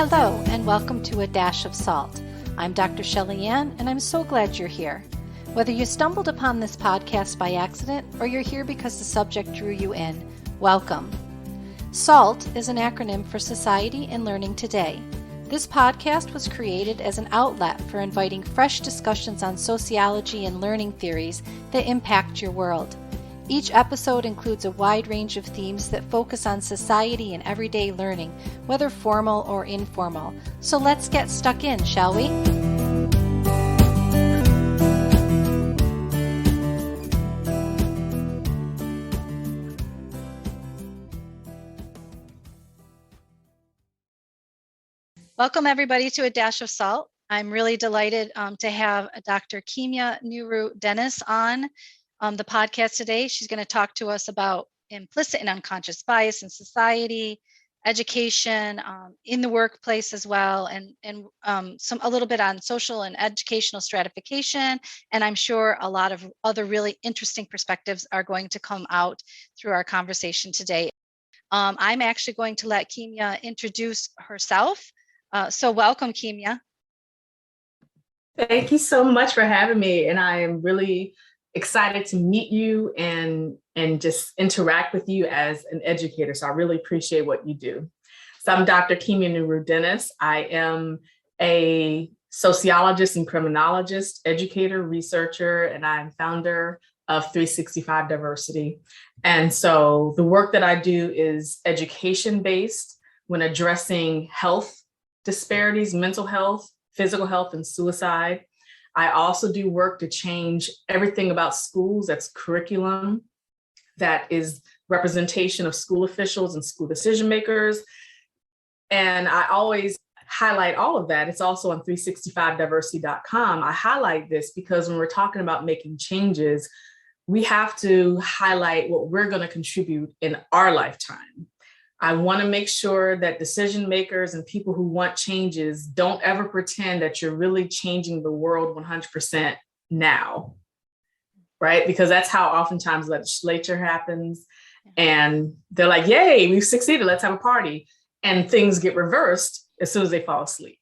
Hello, and welcome to A Dash of Salt. I'm Dr. Shelley Ann, and I'm so glad you're here. Whether you stumbled upon this podcast by accident or you're here because the subject drew you in, welcome. SALT is an acronym for Society and Learning Today. This podcast was created as an outlet for inviting fresh discussions on sociology and learning theories that impact your world. Each episode includes a wide range of themes that focus on society and everyday learning, whether formal or informal. So let's get stuck in, shall we? Welcome everybody to A Dash of Salt. I'm really delighted to have Dr. Kimya Nuru Dennis on the podcast today. She's going to talk to us about implicit and unconscious bias in society, education, in the workplace as well, and a little bit on social and educational stratification. And I'm sure a lot of other really interesting perspectives are going to come out through our conversation today. I'm actually going to let Kimya introduce herself. So welcome, Kimya. Thank you so much for having me. And I am really excited to meet you and just interact with you as an educator. So I really appreciate what you do. So I'm Dr. Kimya Nuru Dennis. I am a sociologist and criminologist, educator, researcher, and I'm founder of 365 Diversity. And so the work that I do is education-based when addressing health disparities, mental health, physical health, and suicide. I also do work to change everything about schools. That's curriculum, that is representation of school officials and school decision makers. And I always highlight all of that. It's also on 365diversity.com. I highlight this because when we're talking about making changes, we have to highlight what we're going to contribute in our lifetime. I want to make sure that decision makers and people who want changes don't ever pretend that you're really changing the world 100% now, right? Because that's how oftentimes legislature happens. And they're like, yay, we've succeeded, let's have a party. And things get reversed as soon as they fall asleep.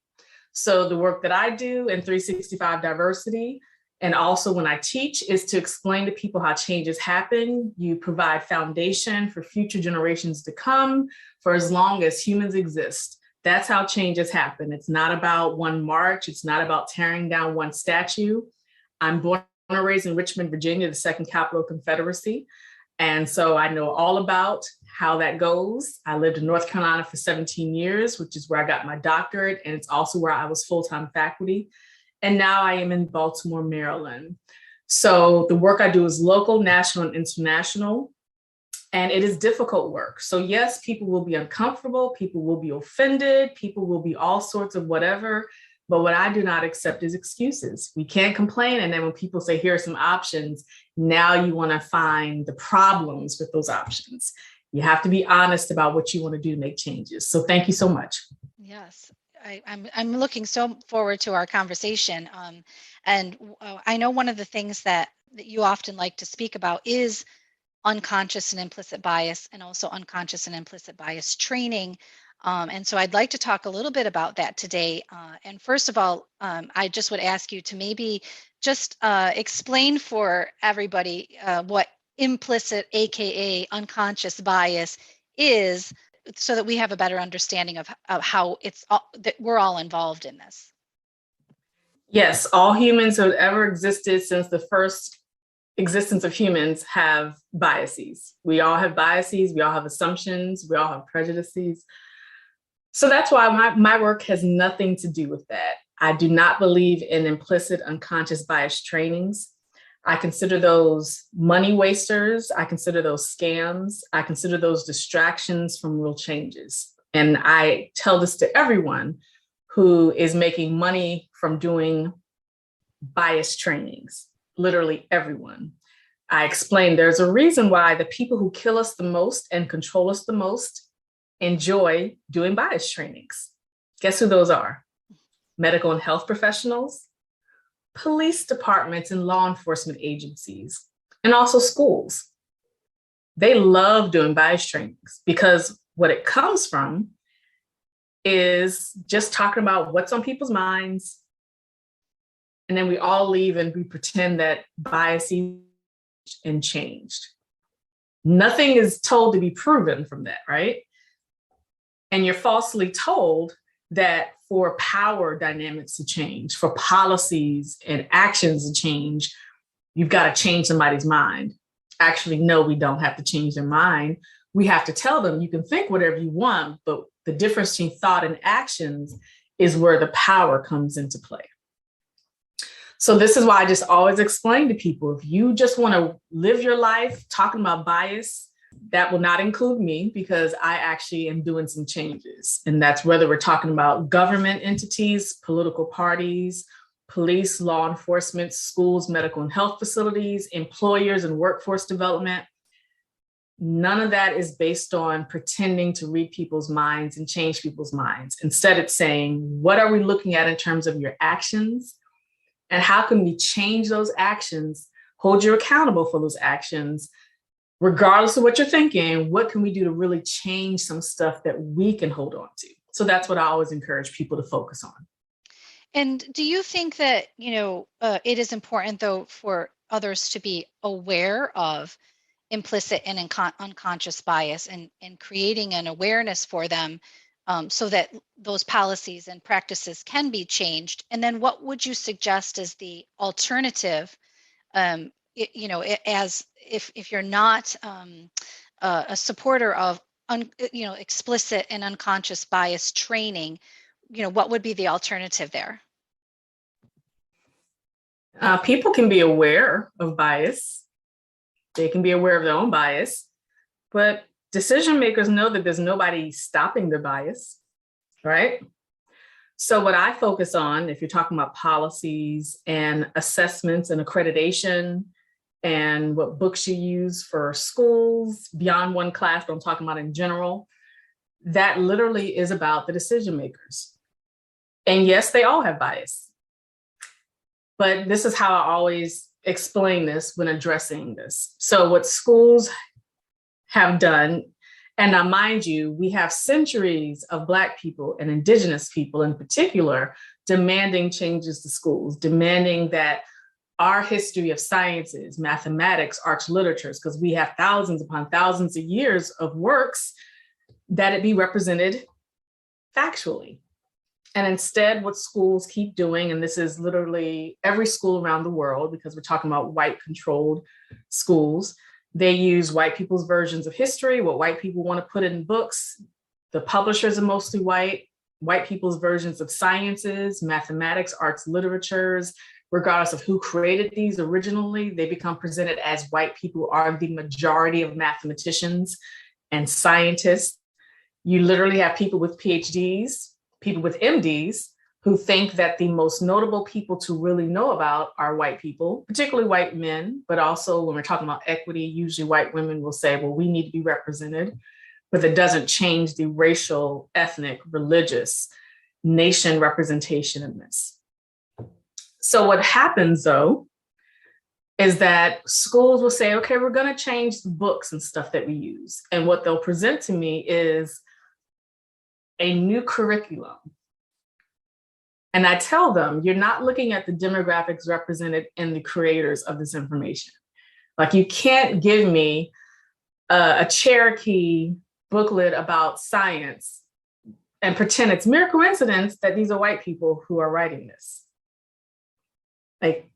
So the work that I do in 365 Diversity, and also when I teach, is to explain to people how changes happen. You provide foundation for future generations to come for as long as humans exist. That's how changes happen. It's not about one march. It's not about tearing down one statue. I'm born and raised in Richmond, Virginia, the second capital of Confederacy. And so I know all about how that goes. I lived in North Carolina for 17 years, which is where I got my doctorate. And it's also where I was full-time faculty. And now I am in Baltimore, Maryland. So the work I do is local, national, and international. And it is difficult work. So yes, people will be uncomfortable, people will be offended, people will be all sorts of whatever. But what I do not accept is excuses. We can't complain. And then when people say, here are some options, now you want to find the problems with those options. You have to be honest about what you want to do to make changes. So thank you so much. Yes. I'm looking so forward to our conversation. And I know one of the things that you often like to speak about is unconscious and implicit bias, and also unconscious and implicit bias training. And so I'd like to talk a little bit about that today. And first of all, I just would ask you to maybe just explain for everybody what implicit, AKA unconscious bias is, so that we have a better understanding of how that we're all involved in this. Yes, all humans who have ever existed since the first existence of humans have biases. We all have biases, we all have assumptions, we all have prejudices. So that's why my work has nothing to do with that. I do not believe in implicit unconscious bias trainings. I consider those money wasters. I consider those scams. I consider those distractions from real changes. And I tell this to everyone who is making money from doing bias trainings, literally everyone. I explain there's a reason why the people who kill us the most and control us the most enjoy doing bias trainings. Guess who those are? Medical and health professionals, police departments and law enforcement agencies, and also schools. They love doing bias trainings because what it comes from is just talking about what's on people's minds. And then we all leave and we pretend that bias and changed. Nothing is told to be proven from that, right? And you're falsely told that for power dynamics to change, for policies and actions to change, you've got to change somebody's mind. Actually, no, we don't have to change their mind. We have to tell them you can think whatever you want, but the difference between thought and actions is where the power comes into play. So this is why I just always explain to people, if you just want to live your life talking about bias, that will not include me, because I actually am doing some changes. And that's whether we're talking about government entities, political parties, police, law enforcement, schools, medical and health facilities, employers and workforce development. None of that is based on pretending to read people's minds and change people's minds. Instead, it's saying, what are we looking at in terms of your actions? And how can we change those actions, hold you accountable for those actions, regardless of what you're thinking? What can we do to really change some stuff that we can hold on to? So that's what I always encourage people to focus on. And do you think that, it is important, though, for others to be aware of implicit and unconscious bias, and creating an awareness for them, so that those policies and practices can be changed? And then what would you suggest as the alternative, as if you're not a supporter of explicit and unconscious bias training, what would be the alternative there? People can be aware of bias. They can be aware of their own bias, but decision makers know that there's nobody stopping their bias, right? So what I focus on, if you're talking about policies and assessments and accreditation and what books you use for schools beyond one class, but I'm talking about in general, that literally is about the decision makers. And yes, they all have bias. But this is how I always explain this when addressing this. So what schools have done, and now mind you, we have centuries of Black people and Indigenous people in particular demanding changes to schools, demanding that our history of sciences, mathematics, arts, literatures, because we have thousands upon thousands of years of works, that it be represented factually. And instead, what schools keep doing, and this is literally every school around the world, because we're talking about white-controlled schools, they use white people's versions of history, what white people want to put in books. The publishers are mostly white people's versions of sciences, mathematics, arts, literatures. Regardless of who created these originally, they become presented as white people are the majority of mathematicians and scientists. You literally have people with PhDs, people with MDs, who think that the most notable people to really know about are white people, particularly white men, but also when we're talking about equity, usually white women will say, well, we need to be represented, but that doesn't change the racial, ethnic, religious, nation representation in this. So what happens, though, is that schools will say, okay, we're going to change the books and stuff that we use. And what they'll present to me is a new curriculum. And I tell them, you're not looking at the demographics represented in the creators of this information. Like, you can't give me a Cherokee booklet about science and pretend it's mere coincidence that these are white people who are writing this. Like,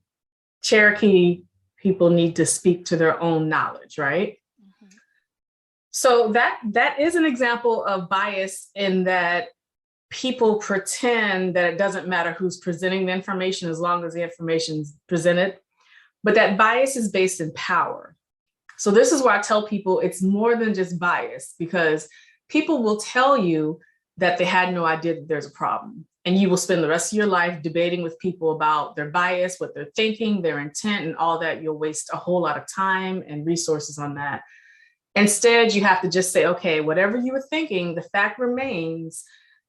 Cherokee people need to speak to their own knowledge, right? Mm-hmm. So that is an example of bias, in that people pretend that it doesn't matter who's presenting the information as long as the information is presented. But that bias is based in power. So this is why I tell people it's more than just bias, because people will tell you that they had no idea that there's a problem. And you will spend the rest of your life debating with people about their bias, what they're thinking, their intent, and all that. You'll waste a whole lot of time and resources on that. Instead, you have to just say, okay, whatever you were thinking, the fact remains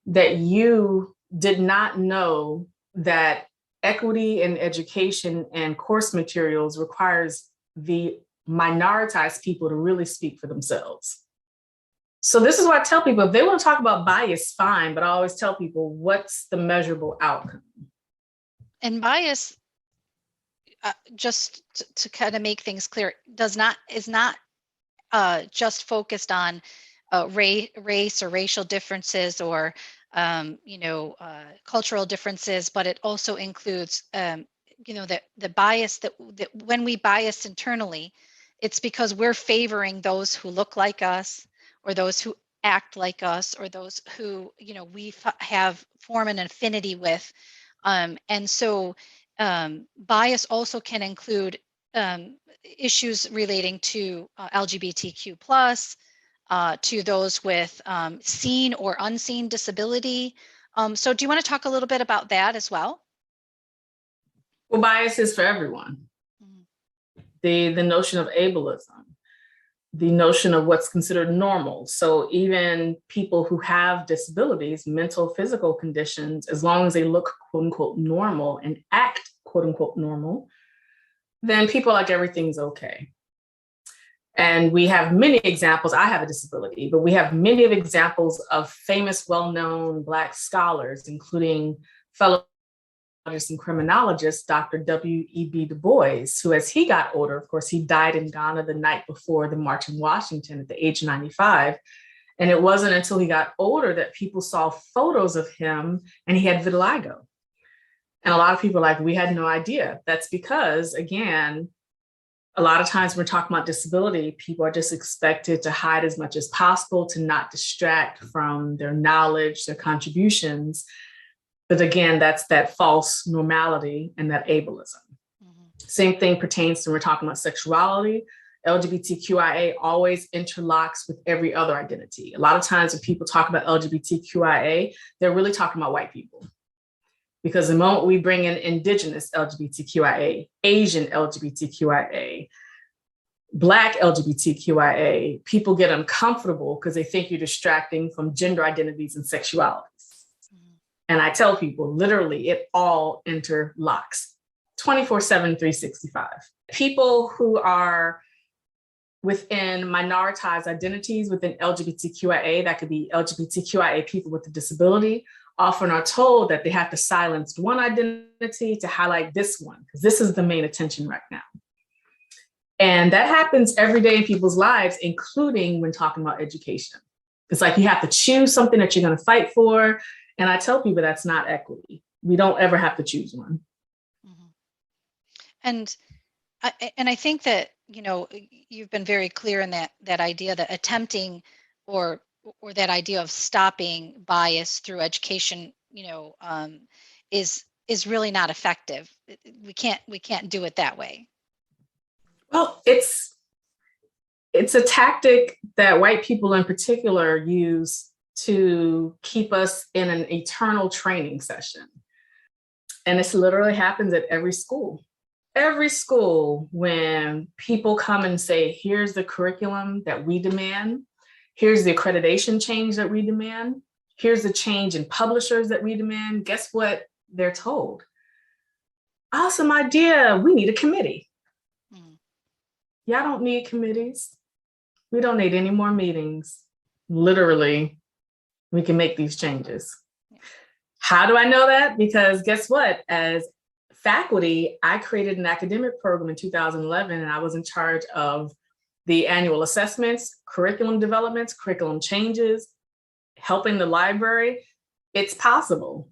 that you did not know that equity in education and course materials requires the minoritized people to really speak for themselves. So this is what I tell people. If they want to talk about bias, fine, but I always tell people, what's the measurable outcome? And bias, just to kind of make things clear, is not just focused on race or racial differences or cultural differences, but it also includes the bias that when we bias internally, it's because we're favoring those who look like us, or those who act like us, or those who we have form an affinity with, and so bias also can include issues relating to LGBTQ plus, to those with seen or unseen disability. So do you want to talk a little bit about that as well? Well, bias is for everyone. The notion of ableism, the notion of what's considered normal. So even people who have disabilities, mental, physical conditions, as long as they look quote unquote normal and act quote unquote normal, then people are like everything's okay. And we have many examples. I have a disability, but we have many of examples of famous, well-known Black scholars, including fellow and criminologist, Dr. W.E.B. Du Bois, who, as he got older, of course, he died in Ghana the night before the March in Washington at the age of 95. And it wasn't until he got older that people saw photos of him and he had vitiligo. And a lot of people are like, we had no idea. That's because, again, a lot of times when we're talking about disability, people are just expected to hide as much as possible, to not distract from their knowledge, their contributions. But again, that's that false normality and that ableism. Same thing pertains to when we're talking about sexuality. LGBTQIA always interlocks with every other identity. A lot of times when people talk about LGBTQIA, they're really talking about white people. Because the moment we bring in Indigenous LGBTQIA, Asian LGBTQIA, Black LGBTQIA, people get uncomfortable because they think you're distracting from gender identities and sexualities. And I tell people, literally, it all interlocks 24/7, 365. People who are within minoritized identities within LGBTQIA, that could be LGBTQIA people with a disability, often are told that they have to silence one identity to highlight this one, because this is the main attention right now. And that happens every day in people's lives, including when talking about education. It's like you have to choose something that you're going to fight for. And I tell people that's not equity. We don't ever have to choose one. And I think that, you've been very clear in that idea that attempting or that idea of stopping bias through education, is really not effective. We can't do it that way. Well, it's a tactic that white people in particular use to keep us in an eternal training session. And this literally happens at every school. Every school, when people come and say, here's the curriculum that we demand, here's the accreditation change that we demand, here's the change in publishers that we demand, guess what they're told? Awesome idea, we need a committee. Y'all don't need committees. We don't need any more meetings. Literally, we can make these changes. How do I know that? Because guess what? As faculty, I created an academic program in 2011, and I was in charge of the annual assessments, curriculum developments, curriculum changes, helping the library. It's possible.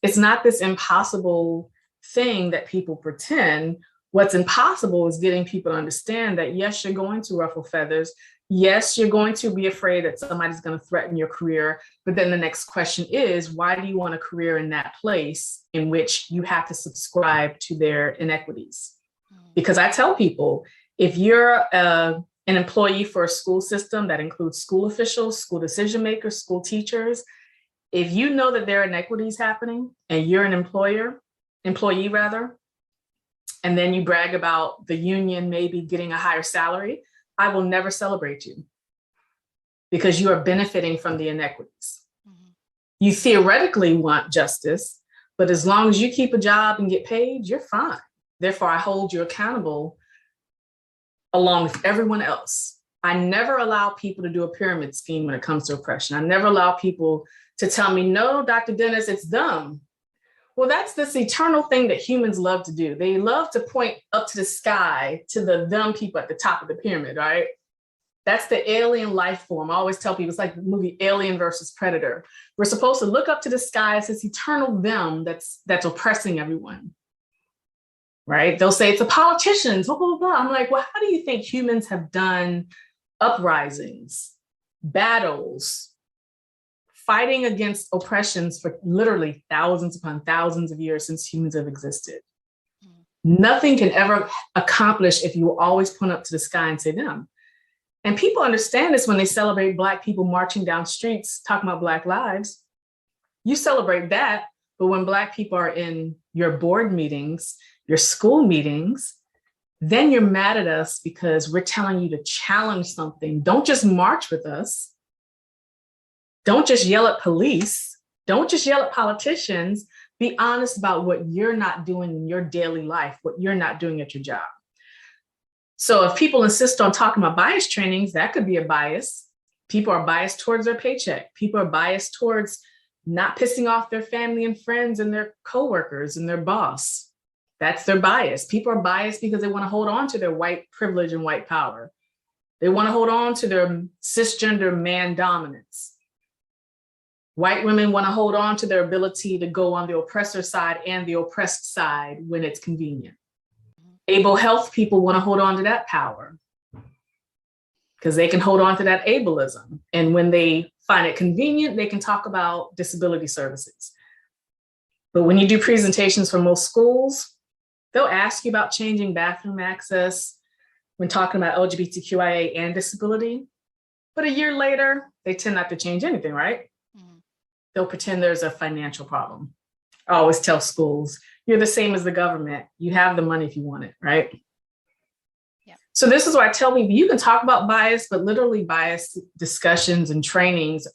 It's not this impossible thing that people pretend. What's impossible is getting people to understand that, yes, you're going to ruffle feathers. Yes, you're going to be afraid that somebody's going to threaten your career. But then the next question is, why do you want a career in that place in which you have to subscribe to their inequities? Because I tell people, if you're an employee for a school system that includes school officials, school decision makers, school teachers, if you know that there are inequities happening and you're an employee rather, and then you brag about the union maybe getting a higher salary, I will never celebrate you because you are benefiting from the inequities. You theoretically want justice, but as long as you keep a job and get paid, you're fine. Therefore, I hold you accountable along with everyone else. I never allow people to do a pyramid scheme when it comes to oppression. I never allow people to tell me, no, Dr. Dennis, it's them. Well, that's this eternal thing that humans love to do. They love to point up to the sky to the them people at the top of the pyramid, right? That's the alien life form. I always tell people it's like the movie Alien versus Predator. We're supposed to look up to the sky as this eternal them that's oppressing everyone, right? They'll say it's the politicians, blah, blah, blah. I'm like, well, how do you think humans have done uprisings, battles, fighting against oppressions for literally thousands upon thousands of years since humans have existed? Nothing can ever accomplish if you always point up to the sky and say them. And people understand this when they celebrate Black people marching down streets, talking about Black lives. You celebrate that, but when Black people are in your board meetings, your school meetings, then you're mad at us because we're telling you to challenge something. Don't just march with us. Don't just yell at police. Don't just yell at politicians. Be honest about what you're not doing in your daily life, what you're not doing at your job. So if people insist on talking about bias trainings, that could be a bias. People are biased towards their paycheck. People are biased towards not pissing off their family and friends and their coworkers and their boss. That's their bias. People are biased because they want to hold on to their white privilege and white power. They want to hold on to their cisgender man dominance. White women want to hold on to their ability to go on the oppressor side and the oppressed side when it's convenient. Able health people want to hold on to that power because they can hold on to that ableism. And when they find it convenient, they can talk about disability services. But when you do presentations for most schools, they'll ask you about changing bathroom access when talking about LGBTQIA and disability. But a year later, they tend not to change anything, right? Mm-hmm. They'll pretend there's a financial problem. I always tell schools, you're the same as the government. You have the money if you want it, right? Yeah. So this is why I tell people, you can talk about bias, but literally bias discussions and trainings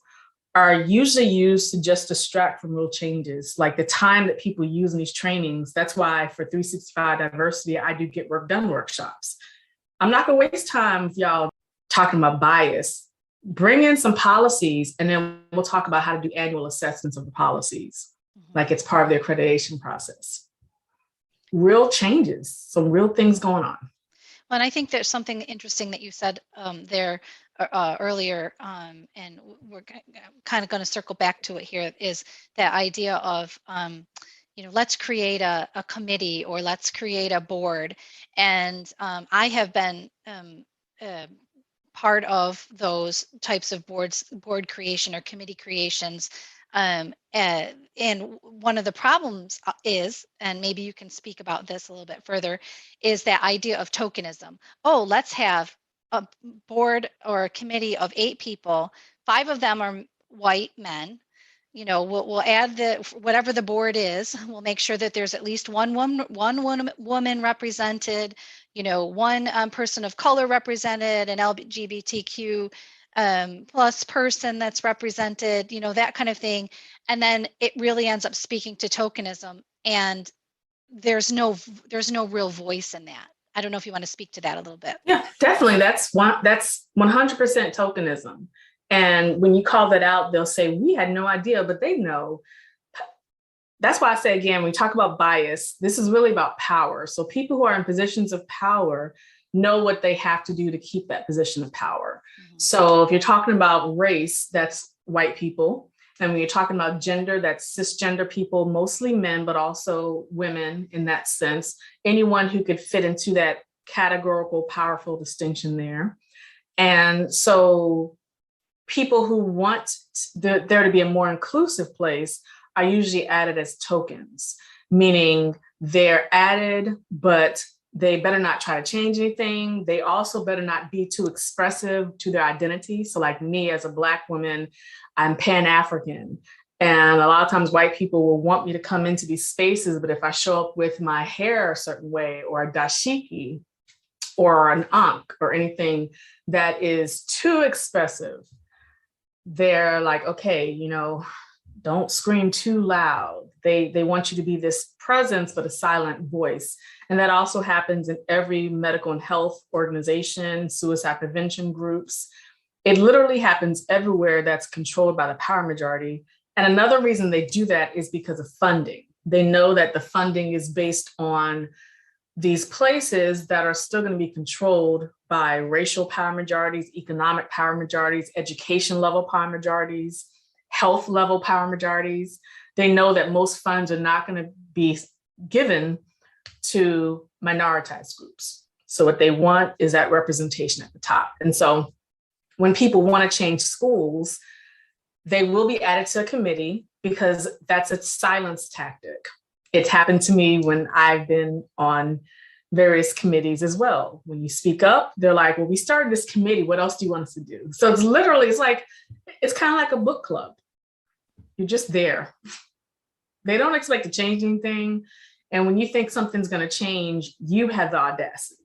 are usually used to just distract from real changes. Like the time that people use in these trainings, that's why for 365 Diversity, I do Get Work Done workshops. I'm not gonna waste time with y'all talking about bias. Bring in some policies and then we'll talk about how to do annual assessments of the policies. Like it's part of the accreditation process. Real changes, some real things going on. Well, and I think there's something interesting that you said there earlier, and we're kind of going to circle back to it here, is that idea of, let's create a committee or let's create a board. And I have been part of those types of board creation or committee creations. And one of the problems is, and maybe you can speak about this a little bit further, is that idea of tokenism. Oh, let's have a board or a committee of 8 people. 5 of them are white men. We'll add whatever the board is. We'll make sure that there's at least one woman represented, one person of color represented, an LGBTQ plus person that's represented, that kind of thing. And then it really ends up speaking to tokenism, and there's no real voice in that. I don't know if you want to speak to that a little bit. Yeah, definitely. That's 100% tokenism. And when you call that out, they'll say, we had no idea, but they know. That's why I say, again, when we talk about bias, this is really about power. So people who are in positions of power know what they have to do to keep that position of power. Mm-hmm. So if you're talking about race, that's white people. And when you're talking about gender, that's cisgender people, mostly men, but also women in that sense. Anyone who could fit into that categorical, powerful distinction there. And so people who want there to be a more inclusive place are usually added as tokens, meaning they're added, but they better not try to change anything. They also better not be too expressive to their identity. So like me as a Black woman, I'm Pan-African. And a lot of times white people will want me to come into these spaces, but if I show up with my hair a certain way or a dashiki or an ankh or anything that is too expressive, they're like, okay, Don't scream too loud. They want you to be this presence, but a silent voice. And that also happens in every medical and health organization, suicide prevention groups. It literally happens everywhere that's controlled by the power majority. And another reason they do that is because of funding. They know that the funding is based on these places that are still going to be controlled by racial power majorities, economic power majorities, education level power majorities, health level power majorities. They know that most funds are not going to be given to minoritized groups. So what they want is that representation at the top. And so when people want to change schools, they will be added to a committee because that's a silence tactic. It's happened to me when I've been on various committees as well. When you speak up, they're like, well, we started this committee. What else do you want us to do? So it's literally, it's kind of like a book club. You're just there. They don't expect to change anything. And when you think something's going to change, you have the audacity.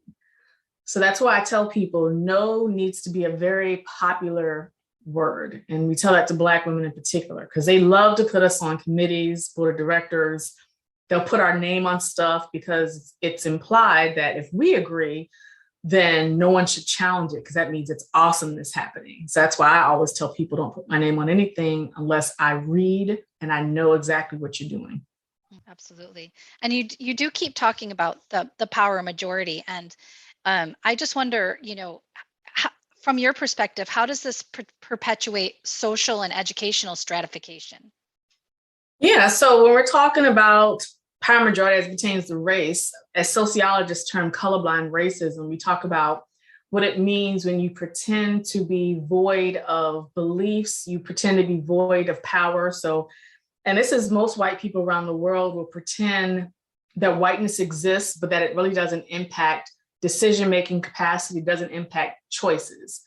So that's why I tell people no needs to be a very popular word. And we tell that to Black women in particular, because they love to put us on committees, board of directors. They'll put our name on stuff because it's implied that if we agree, then no one should challenge it because that means it's awesomeness happening. So that's why I always tell people don't put my name on anything unless I read and I know exactly what you're doing. Absolutely. And you do keep talking about the power majority. And I just wonder, from your perspective, how does this perpetuate social and educational stratification? Yeah, so when we're talking about power majority as it pertains to race, as sociologists term colorblind racism, we talk about what it means when you pretend to be void of beliefs, you pretend to be void of power. So, and this is most white people around the world will pretend that whiteness exists, but that it really doesn't impact decision-making capacity, doesn't impact choices.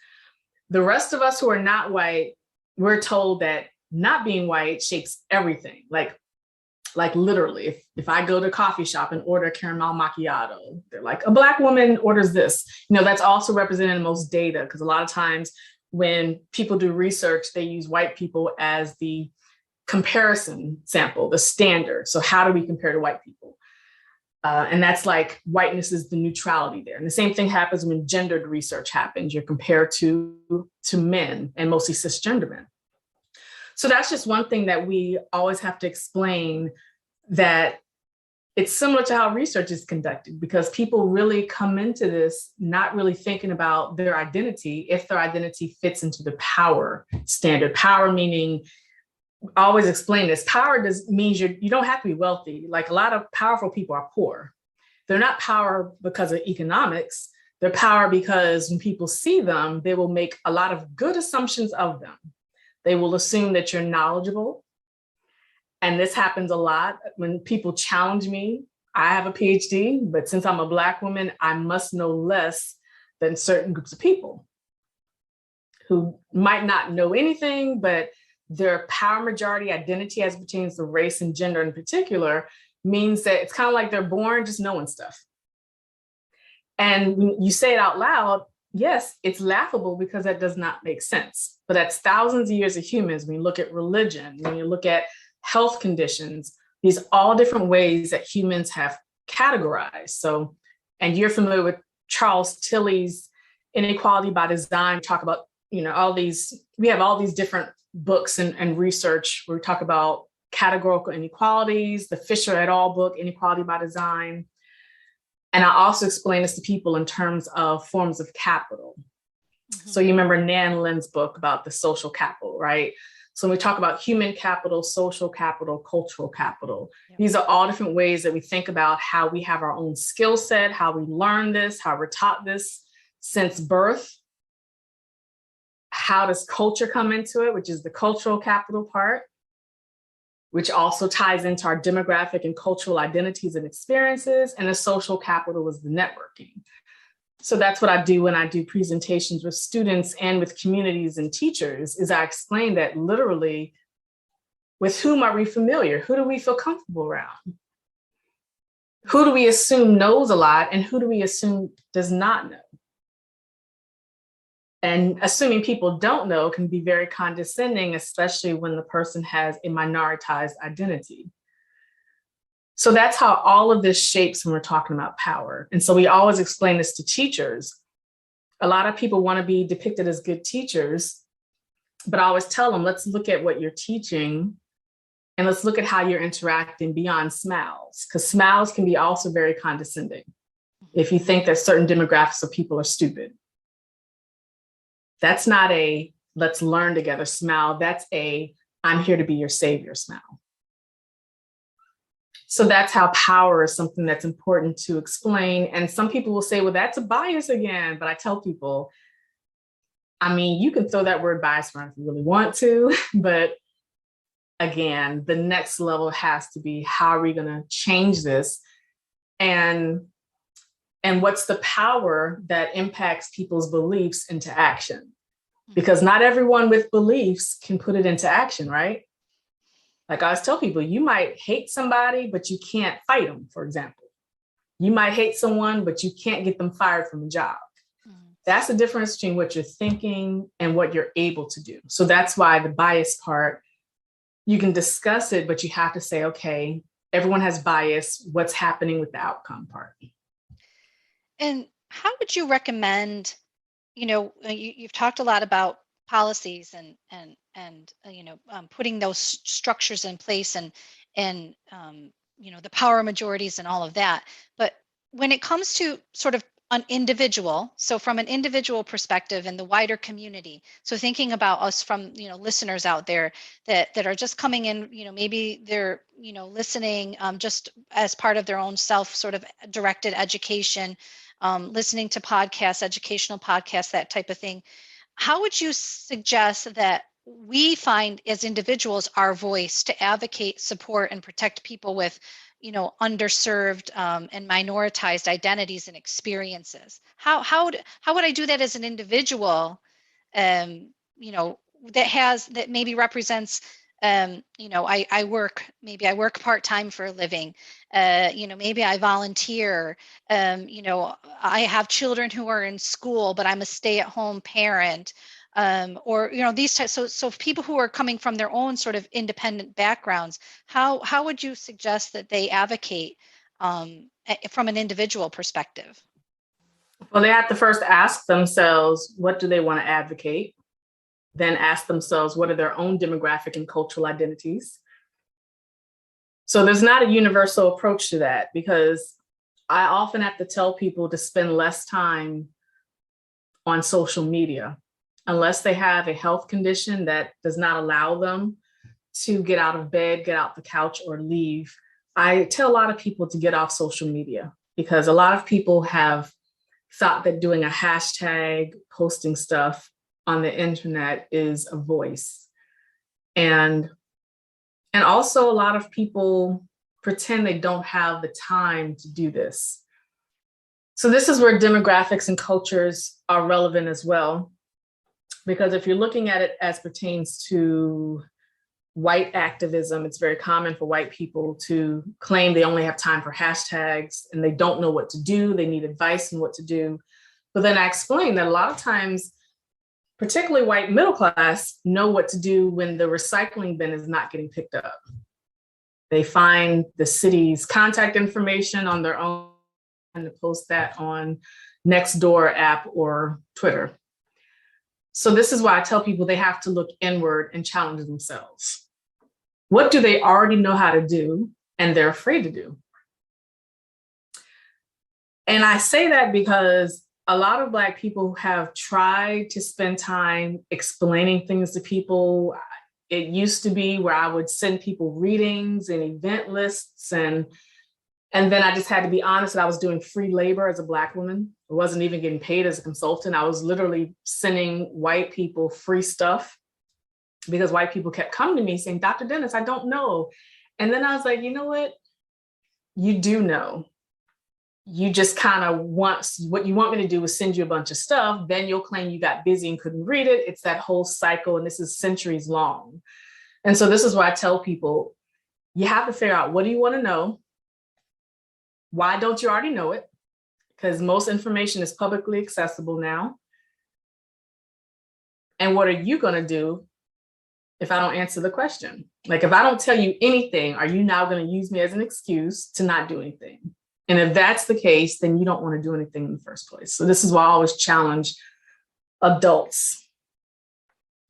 The rest of us who are not white, we're told that not being white shapes everything. Like literally, if I go to a coffee shop and order a caramel macchiato, they're like, a Black woman orders this. That's also represented in most data, because a lot of times when people do research, they use white people as the comparison sample, the standard. So how do we compare to white people? And that's like whiteness is the neutrality there. And the same thing happens when gendered research happens. You're compared to men, and mostly cisgender men. So that's just one thing that we always have to explain, that it's similar to how research is conducted, because people really come into this not really thinking about their identity, if their identity fits into the power standard. Power meaning, I always explain this, power means you don't have to be wealthy. Like a lot of powerful people are poor. They're not power because of economics. They're power because when people see them, they will make a lot of good assumptions of them. They will assume that you're knowledgeable. And this happens a lot when people challenge me. I have a PhD, but since I'm a Black woman, I must know less than certain groups of people who might not know anything, but their power majority identity as it pertains to race and gender in particular means that it's kind of like they're born just knowing stuff. And when you say it out loud, yes, it's laughable because that does not make sense. But that's thousands of years of humans. When you look at religion, when you look at health conditions, these all different ways that humans have categorized. So, and you're familiar with Charles Tilly's Inequality by Design. Talk about, all these, we have all these different books and research where we talk about categorical inequalities, the Fisher et al. Book, Inequality by Design. And I also explain this to people in terms of forms of capital. Mm-hmm. So you remember Nan Lin's book about the social capital, right? So when we talk about human capital, social capital, cultural capital, these are all different ways that we think about how we have our own skill set, how we learn this, how we're taught this since birth. How does culture come into it, which is the cultural capital part, which also ties into our demographic and cultural identities and experiences. And the social capital is the networking. So that's what I do when I do presentations with students and with communities and teachers, is I explain that literally, with whom are we familiar? Who do we feel comfortable around? Who do we assume knows a lot and who do we assume does not know? And assuming people don't know can be very condescending, especially when the person has a minoritized identity. So that's how all of this shapes when we're talking about power. And so we always explain this to teachers. A lot of people want to be depicted as good teachers, but I always tell them, let's look at what you're teaching and let's look at how you're interacting beyond smiles, because smiles can be also very condescending. If you think that certain demographics of people are stupid, that's not a let's learn together smile. That's a I'm here to be your savior smile. So that's how power is something that's important to explain. And some people will say, well, that's a bias again. But I tell people, I mean, you can throw that word bias around if you really want to. But again, the next level has to be, how are we going to change this? And what's the power that impacts people's beliefs into action? Because not everyone with beliefs can put it into action, right? Like I always tell people, you might hate somebody, but you can't fight them, for example. You might hate someone, but you can't get them fired from a job. That's the difference between what you're thinking and what you're able to do. So that's why the bias part, you can discuss it, but you have to say, okay, everyone has bias. What's happening with the outcome part? And how would you recommend, you've talked a lot about policies and putting those structures in place and the power majorities and all of that. But when it comes to sort of an individual, so from an individual perspective and the wider community, so thinking about us from listeners out there that are just coming in, maybe they're listening just as part of their own self sort of directed education, listening to podcasts, educational podcasts, that type of thing. How would you suggest that we find as individuals our voice to advocate, support, and protect people with underserved and minoritized identities and experiences? How would I do that as an individual, that maybe represents, I work part-time for a living, maybe I volunteer, I have children who are in school, but I'm a stay-at-home parent, or these types. So people who are coming from their own sort of independent backgrounds, how would you suggest that they advocate from an individual perspective? Well, they have to first ask themselves, what do they want to advocate? Then ask themselves, what are their own demographic and cultural identities? So there's not a universal approach to that, because I often have to tell people to spend less time on social media unless they have a health condition that does not allow them to get out of bed, get out the couch, or leave. I tell a lot of people to get off social media, because a lot of people have thought that doing a hashtag, posting stuff on the internet is a voice. And also a lot of people pretend they don't have the time to do this. So this is where demographics and cultures are relevant as well. Because if you're looking at it as pertains to white activism, it's very common for white people to claim they only have time for hashtags and they don't know what to do. They need advice on what to do. But then I explain that a lot of times, particularly white middle class, know what to do when the recycling bin is not getting picked up. They find the city's contact information on their own and to post that on Nextdoor app or Twitter. So this is why I tell people they have to look inward and challenge themselves. What do they already know how to do and they're afraid to do? And I say that because a lot of Black people have tried to spend time explaining things to people. It used to be where I would send people readings and event lists, and then I just had to be honest that I was doing free labor as a Black woman. I wasn't even getting paid as a consultant. I was literally sending white people free stuff because white people kept coming to me saying, Dr. Dennis, I don't know. And then I was like, you know what? You do know. You just kind of what you want me to do is send you a bunch of stuff. Then you'll claim you got busy and couldn't read it. It's that whole cycle. And this is centuries long. And so this is why I tell people, you have to figure out, what do you want to know? Why don't you already know it? Because most information is publicly accessible now. And what are you going to do if I don't answer the question? Like, if I don't tell you anything, are you now going to use me as an excuse to not do anything? And if that's the case, then you don't want to do anything in the first place. So this is why I always challenge adults.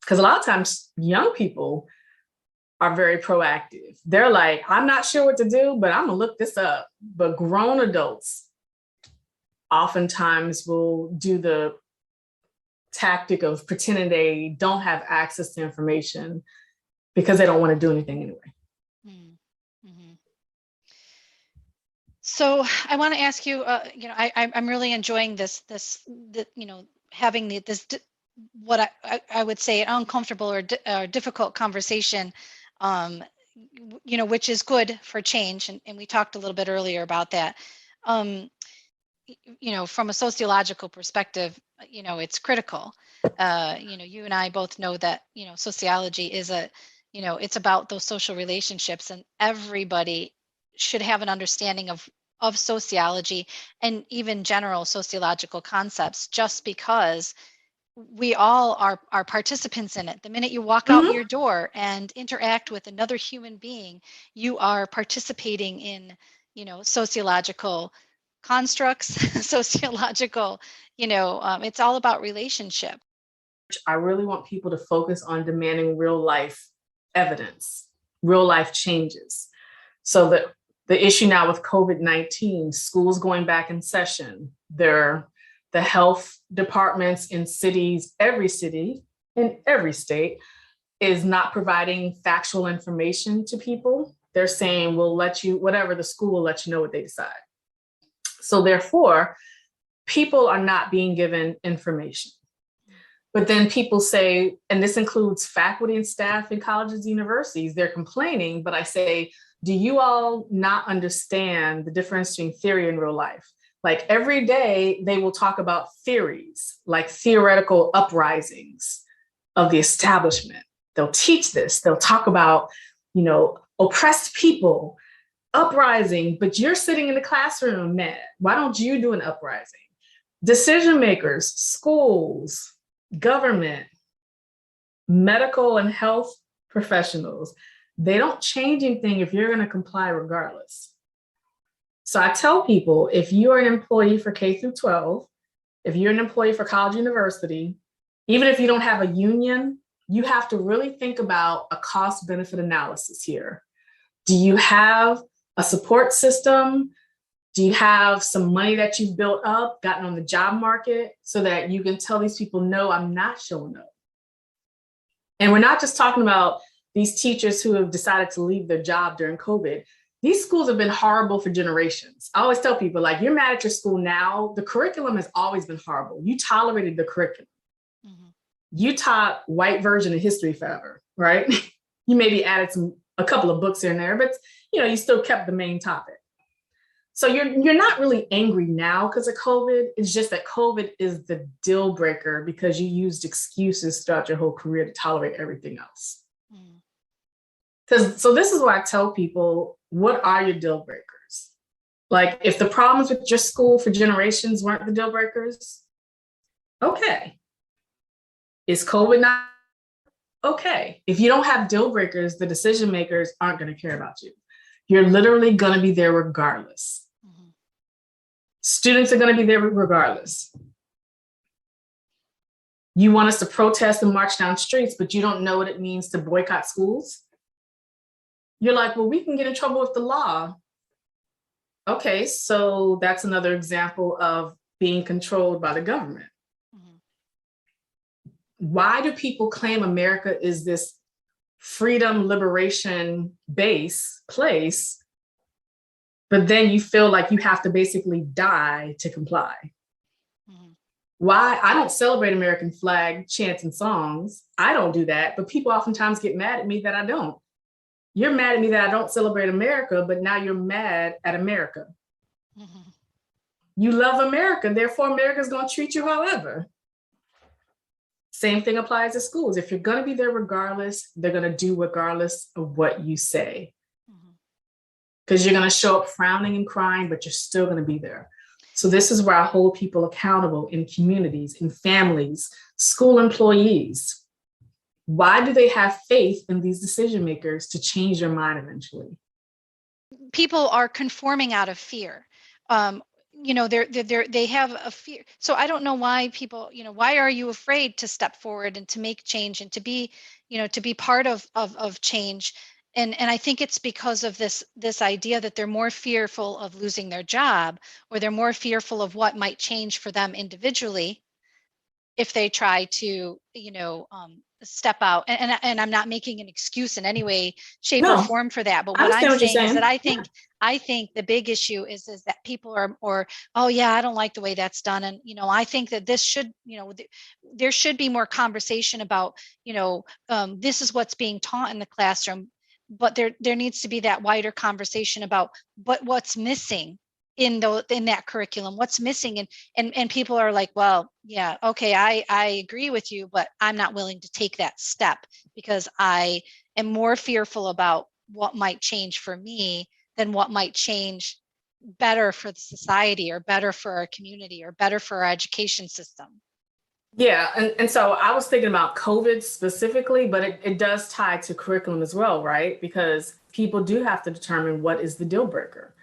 Because a lot of times young people are very proactive. They're like, I'm not sure what to do, but I'm gonna look this up. But grown adults oftentimes will do the tactic of pretending they don't have access to information because they don't want to do anything anyway. Mm-hmm. So I want to ask you, I'm really enjoying this, having this, what I would say, an uncomfortable or difficult conversation, which is good for change. And we talked a little bit earlier about that. From a sociological perspective, it's critical. You and I both know that, sociology is it's about those social relationships, and everybody should have an understanding of sociology and even general sociological concepts, just because we all are participants in it. The minute you walk out your door and interact with another human being, you are participating in, sociological constructs, sociological, it's all about relationship. I really want people to focus on demanding real life evidence, real life changes. So that the issue now with COVID-19, schools going back in session, the health departments in cities, every city in every state is not providing factual information to people. They're saying, we'll let you, whatever, the school will let you know what they decide. So therefore, people are not being given information. But then people say, and this includes faculty and staff in colleges and universities, they're complaining, but I say, do you all not understand the difference between theory and real life? Like every day they will talk about theories, like theoretical uprisings of the establishment. They'll teach this, they'll talk about, oppressed people, uprising, but you're sitting in the classroom mad. Why don't you do an uprising? Decision makers, schools, government, medical and health professionals, they don't change anything if you're going to comply regardless. So I tell people, if you're an employee for K through 12, if you're an employee for college, university, even if you don't have a union, you have to really think about a cost benefit analysis here. Do you have a support system? Do you have some money that you've built up, gotten on the job market, so that you can tell these people, no, I'm not showing up? And we're not just talking about these teachers who have decided to leave their job during COVID. These schools have been horrible for generations. I always tell people, like, you're mad at your school now. The curriculum has always been horrible. You tolerated the curriculum. Mm-hmm. You taught white version of history forever, right? You maybe added a couple of books in there, but you still kept the main topic. So you're not really angry now because of COVID. It's just that COVID is the deal breaker because you used excuses throughout your whole career to tolerate everything else. So this is why I tell people, what are your deal breakers? Like, if the problems with your school for generations weren't the deal breakers, okay. Is COVID not? Okay. If you don't have deal breakers, the decision makers aren't going to care about you. You're literally going to be there regardless. Mm-hmm. Students are going to be there regardless. You want us to protest and march down streets, but you don't know what it means to boycott schools? You're like, well, we can get in trouble with the law. Okay, so that's another example of being controlled by the government. Mm-hmm. Why do people claim America is this freedom, liberation place, but then you feel like you have to basically die to comply? Mm-hmm. Why? I don't celebrate American flag chants and songs. I don't do that, but people oftentimes get mad at me that I don't. You're mad at me that I don't celebrate America, but now you're mad at America. Mm-hmm. You love America, therefore America's going to treat you however. Same thing applies to schools. If you're going to be there regardless, they're going to do regardless of what you say. Because you're going to show up frowning and crying, but you're still going to be there. So this is where I hold people accountable in communities, in families, school employees. Why do they have faith in these decision makers to change their mind eventually? People are conforming out of fear. They have a fear. So I don't know why people, why are you afraid to step forward and to make change and to be, to be part of change? And I think it's because of this idea that they're more fearful of losing their job, or they're more fearful of what might change for them individually if they try to, step out. And I'm not making an excuse in any way, shape, or No, form for that. But I what I'm understand what you're saying is that saying. I think the big issue is that people are, or, oh yeah, I don't like the way that's done. And, I think that this should, there should be more conversation about, this is what's being taught in the classroom, but there needs to be that wider conversation about what's missing in that curriculum, what's missing. And people are like, well, yeah, okay, I agree with you, but I'm not willing to take that step because I am more fearful about what might change for me than what might change better for the society, or better for our community, or better for our education system. Yeah, and so I was thinking about COVID specifically, but it does tie to curriculum as well, right? Because people do have to determine what is the deal breaker.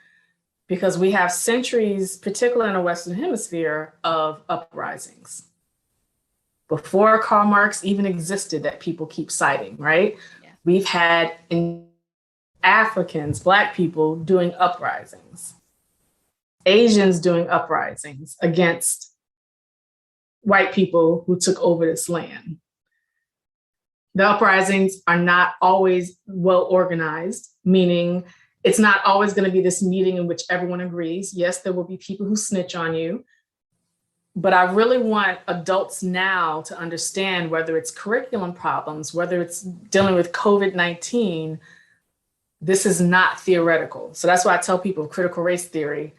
Because we have centuries, particularly in the Western Hemisphere, of uprisings. Before Karl Marx even existed, that people keep citing, right? Yeah. We've had Africans, Black people doing uprisings, Asians doing uprisings against white people who took over this land. The uprisings are not always well organized, meaning it's not always going to be this meeting in which everyone agrees. Yes, there will be people who snitch on you. But I really want adults now to understand, whether it's curriculum problems, whether it's dealing with COVID-19, this is not theoretical. So that's why I tell people critical race theory.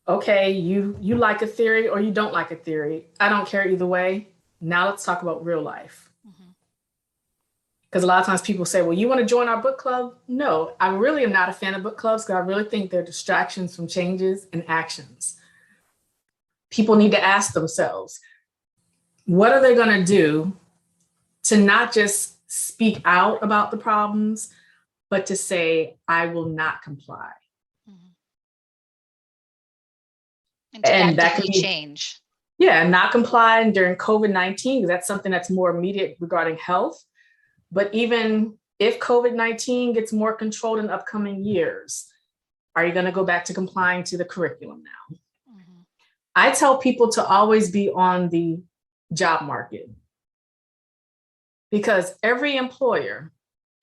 Okay, you like a theory or you don't like a theory. I don't care either way. Now let's talk about real life. Because a lot of times people say, well, you want to join our book club? No, I really am not a fan of book clubs because I really think they're distractions from changes and actions. People need to ask themselves, what are they going to do to not just speak out about the problems, but to say, I will not comply. And to actively change. Yeah, not complying during COVID-19, because that's something that's more immediate regarding health. But even if COVID-19 gets more controlled in upcoming years, are you going to go back to complying to the curriculum now? Mm-hmm. I tell people to always be on the job market, because every employer,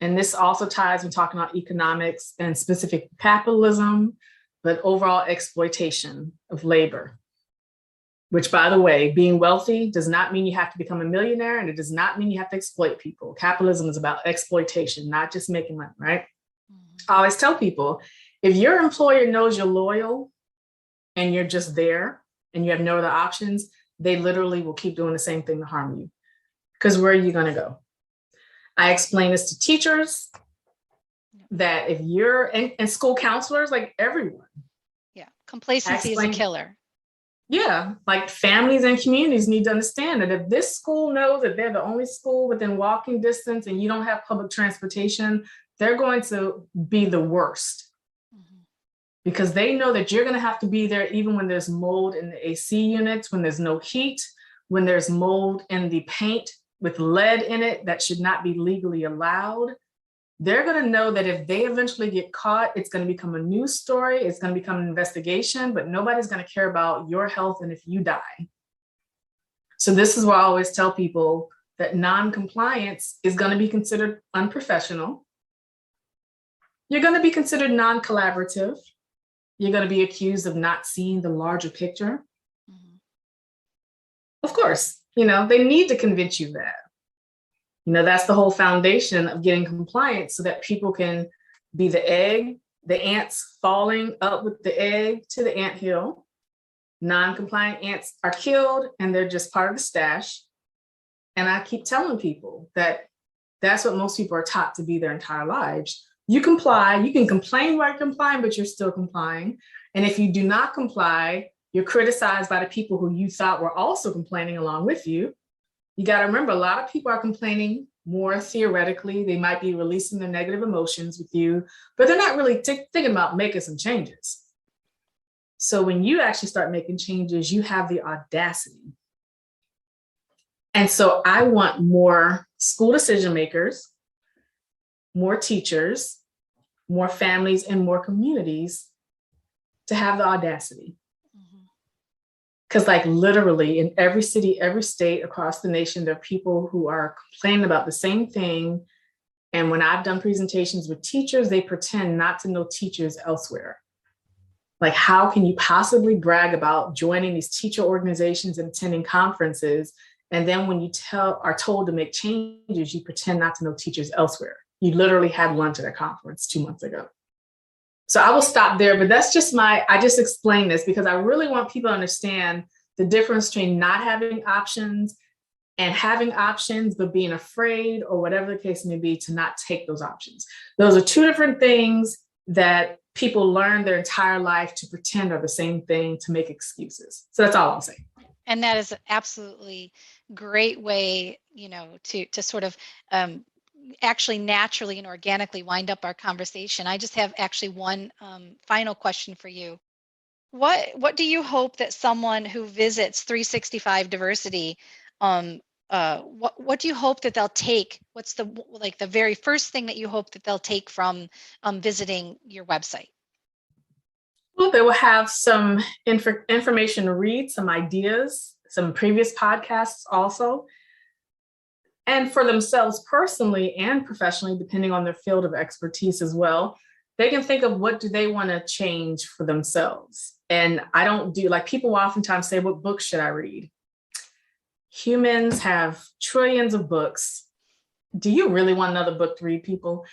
and this also ties when talking about economics and specific capitalism, but overall exploitation of labor. Which, by the way, being wealthy does not mean you have to become a millionaire, and it does not mean you have to exploit people. Capitalism is about exploitation, not just making money, right? Mm-hmm. I always tell people, if your employer knows you're loyal and you're just there and you have no other options, they literally will keep doing the same thing to harm you. Because where are you going to go? I explain this to teachers, that if you're, and school counselors, like everyone. Yeah, complacency is a killer. Yeah, like families and communities need to understand that if this school knows that they're the only school within walking distance and you don't have public transportation, they're going to be the worst. Mm-hmm. Because they know that you're going to have to be there even when there's mold in the AC units, when there's no heat, when there's mold in the paint with lead in it that should not be legally allowed. They're going to know that if they eventually get caught, it's going to become a news story. It's going to become an investigation, but nobody's going to care about your health and if you die. So this is why I always tell people that non-compliance is going to be considered unprofessional. You're going to be considered non-collaborative. You're going to be accused of not seeing the larger picture. Mm-hmm. Of course, they need to convince you that. That's the whole foundation of getting compliance, so that people can be the egg, the ants falling up with the egg to the anthill. Non-compliant ants are killed and they're just part of the stash. And I keep telling people that that's what most people are taught to be their entire lives. You comply, you can complain while you're complying, but you're still complying. And if you do not comply, you're criticized by the people who you thought were also complaining along with you. You got to remember, a lot of people are complaining more theoretically. They might be releasing their negative emotions with you, but they're not really thinking about making some changes. So when you actually start making changes, you have the audacity. And so I want more school decision makers, more teachers, more families, and more communities to have the audacity. Because like literally in every city, every state across the nation, there are people who are complaining about the same thing. And when I've done presentations with teachers, they pretend not to know teachers elsewhere. Like, how can you possibly brag about joining these teacher organizations and attending conferences? And then when you are told to make changes, you pretend not to know teachers elsewhere. You literally had lunch at a conference 2 months ago. So I will stop there, but that's just I just explained this because I really want people to understand the difference between not having options and having options, but being afraid or whatever the case may be to not take those options. Those are two different things that people learn their entire life to pretend are the same thing, to make excuses. So that's all I'll say. And that is absolutely great way, to sort of actually naturally and organically wind up our conversation. I just have actually one final question for you. What do you hope that someone who visits 365 Diversity, what do you hope that they'll take? What's the very first thing that you hope that they'll take from visiting your website? Well, they will have some information to read, some ideas, some previous podcasts also. And for themselves personally and professionally, depending on their field of expertise as well, they can think of what do they want to change for themselves. And I don't do, like people oftentimes say, what books should I read? Humans have trillions of books. Do you really want another book to read, people?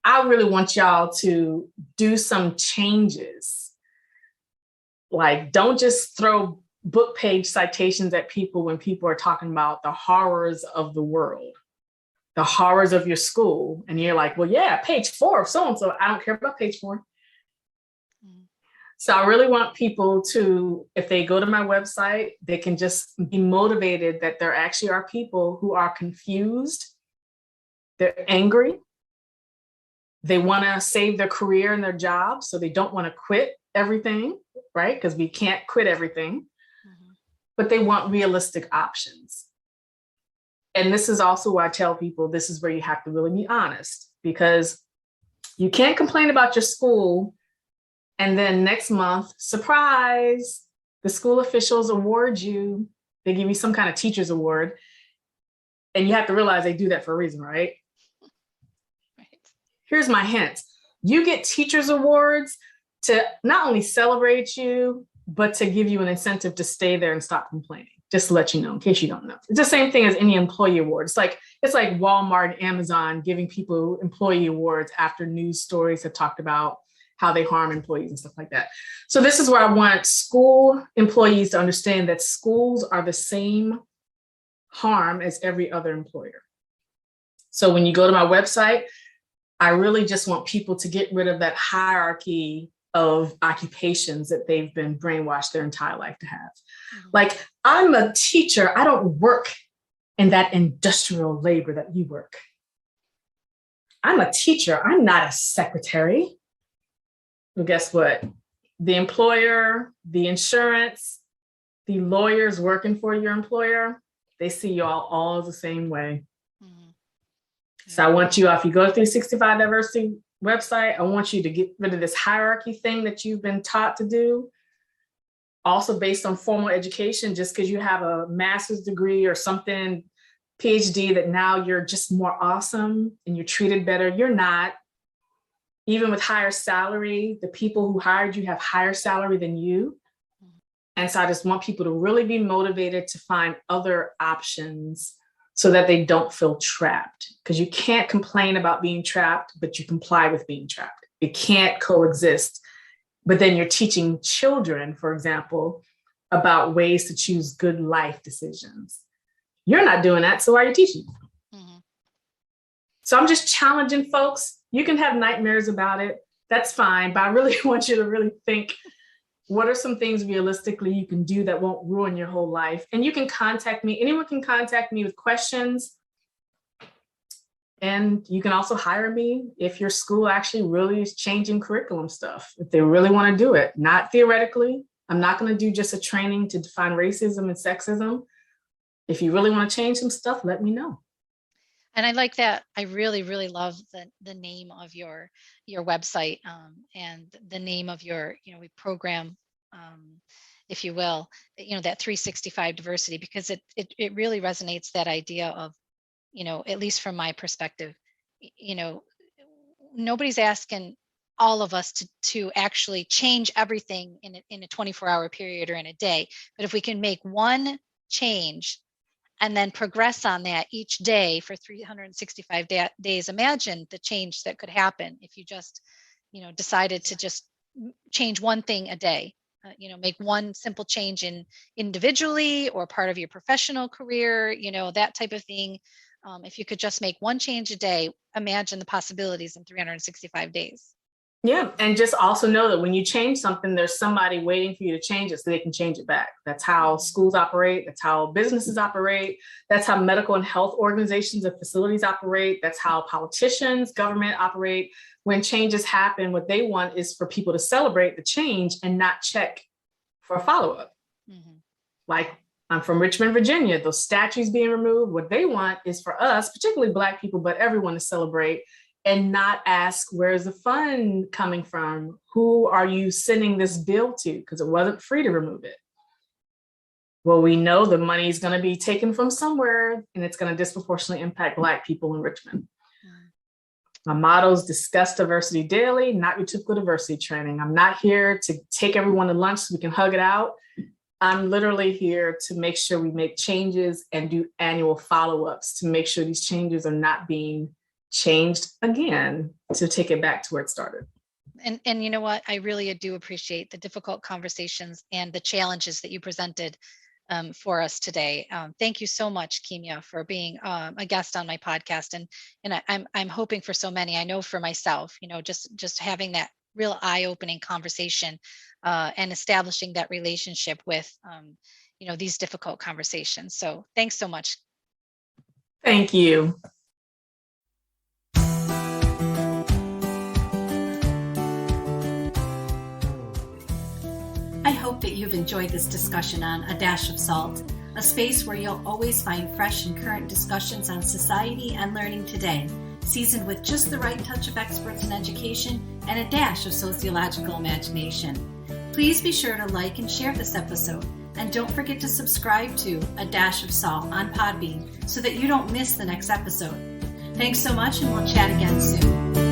I really want y'all to do some changes. Like, don't just throw book page citations at people when people are talking about the horrors of the world, the horrors of your school. And you're like, well, yeah, page 4 of so-and-so. I don't care about page 4. So I really want people to, if they go to my website, they can just be motivated that there actually are people who are confused. They're angry. They want to save their career and their job. So they don't want to quit everything, right? Because we can't quit everything. But they want realistic options. And this is also why I tell people this is where you have to really be honest, because you can't complain about your school and then next month, surprise, the school officials award you, they give you some kind of teacher's award. And you have to realize they do that for a reason, right? Here's my hint. You get teacher's awards to not only celebrate you, but to give you an incentive to stay there and stop complaining, just to let you know, in case you don't know. It's the same thing as any employee award. It's like Walmart and Amazon giving people employee awards after news stories have talked about how they harm employees and stuff like that. So this is where I want school employees to understand that schools are the same harm as every other employer. So when you go to my website, I really just want people to get rid of that hierarchy of occupations that they've been brainwashed their entire life to have. Like, I'm a teacher. I don't work in that industrial labor that you work. I'm a teacher. I'm not a secretary. Well, guess what? The employer, the insurance, the lawyers working for your employer, they see you all the same way. So I want you, if you go to 365 Diversity website, I want you to get rid of this hierarchy thing that you've been taught to do. Also based on formal education, just because you have a master's degree or something, PhD, that now you're just more awesome and you're treated better. You're not. Even with higher salary, the people who hired you have higher salary than you. And so I just want people to really be motivated to find other options so that they don't feel trapped. Because you can't complain about being trapped, but you comply with being trapped. It can't coexist. But then you're teaching children, for example, about ways to choose good life decisions. You're not doing that, so why are you teaching? So I'm just challenging folks. You can have nightmares about it. That's fine. But I really want you to really think, what are some things realistically you can do that won't ruin your whole life? And you can contact me. Anyone can contact me with questions. And you can also hire me if your school actually really is changing curriculum stuff, if they really want to do it, not theoretically. I'm not going to do just a training to define racism and sexism. If you really want to change some stuff, let me know. And I like that. I really, really love the name of your website, and the name of your, program, if you will, that 365 diversity, because it really resonates, that idea of, at least from my perspective, nobody's asking all of us to actually change everything in a 24-hour period or in a day. But if we can make one change and then progress on that each day for 365 days, imagine the change that could happen if you just, decided to just change one thing a day. Make one simple change individually or part of your professional career, that type of thing. If you could just make one change a day, imagine the possibilities in 365 days. Yeah. And just also know that when you change something, there's somebody waiting for you to change it so they can change it back. That's how schools operate. That's how businesses operate. That's how medical and health organizations and facilities operate. That's how politicians, government operate. When changes happen, what they want is for people to celebrate the change and not check for a follow-up. Mm-hmm. Like, I'm from Richmond, Virginia. Those statues being removed, what they want is for us, particularly Black people, but everyone, to celebrate and not ask, where's the fund coming from? Who are you sending this bill to? Because it wasn't free to remove it. Well, we know the money is going to be taken from somewhere, and it's going to disproportionately impact Black people in Richmond. My motto is discuss diversity daily, not your typical diversity training. I'm not here to take everyone to lunch so we can hug it out. I'm literally here to make sure we make changes and do annual follow-ups to make sure these changes are not being changed again, to take it back to where it started. And you know what? I really do appreciate the difficult conversations and the challenges that you presented for us today. Thank you so much, Kimya, for being a guest on my podcast. And I'm hoping for so many. I know for myself, just having that real eye-opening conversation and establishing that relationship with, these difficult conversations. So thanks so much. Thank you. I hope that you've enjoyed this discussion on A Dash of Salt, a space where you'll always find fresh and current discussions on society and learning today, seasoned with just the right touch of experts in education and a dash of sociological imagination. Please be sure to like and share this episode, and don't forget to subscribe to A Dash of Salt on Podbean so that you don't miss the next episode. Thanks so much, and we'll chat again soon.